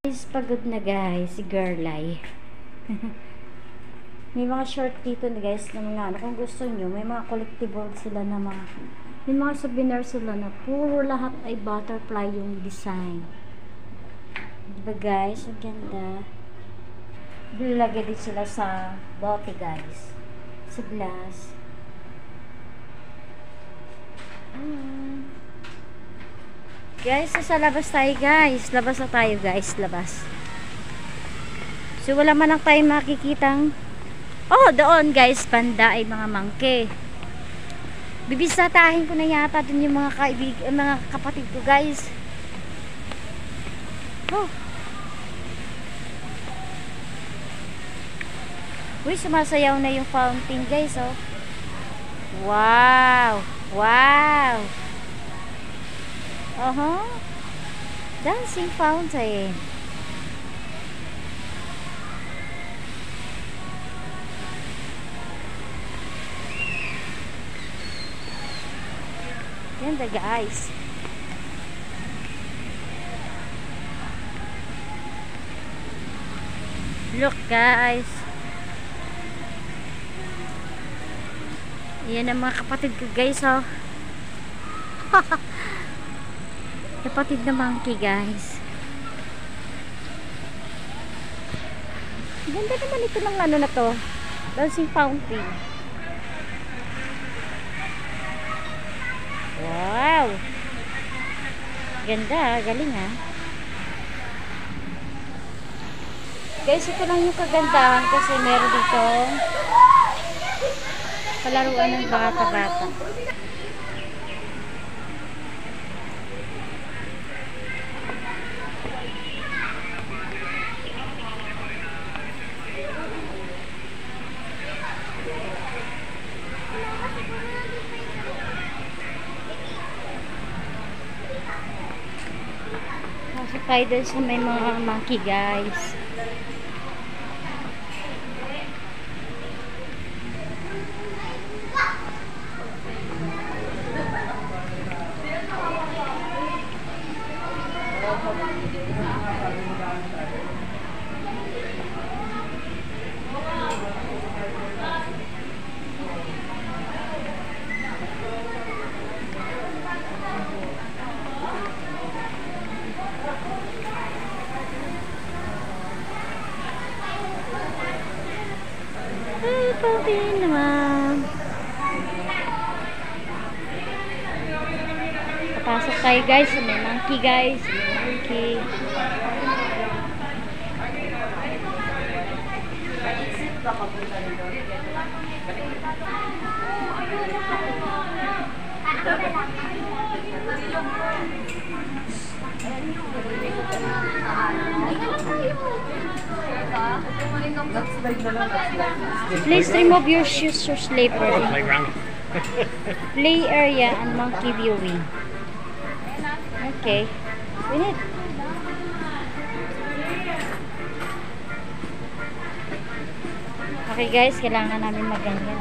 Guys, pagod na guys, si Girlay. May mga short dito na guys na mga ano, kung gusto nyo, may mga collectible sila na mga, may mga souvenir sila na puro lahat ay butterfly yung design. Diba guys, ang ganda. Bilagay din sila sa bote guys, sa glass. Guys, sa labas tayo guys. Labas na tayo guys, labas. So wala man lang tayong makikitang doon guys, banda ay mga monkey. Bibisatahin ko na yata dun yung mga mga kapatid ko guys. Uy, sumasayaw na yung fountain guys, oh. Wow! Wow! Dancing fountain. Ganda guys. Look guys. Yan ang mga kapatid ko guys, oh. Kapatid na monkey guys. Ganda naman ito ng ano na to, dancing fountain. Wow, ganda, galing ha guys. Ito lang yung kagandahan kasi meron dito palaruan ng bata-bata. Pasok tayo dun sa may mga monkey guys. Fountain naman. Papasok tayo guys sa may monkey guys. Monkey. Please remove your shoes or slipper. Play area and monkey viewing. Okay. Wait. Okay guys, kailangan namin magganyan.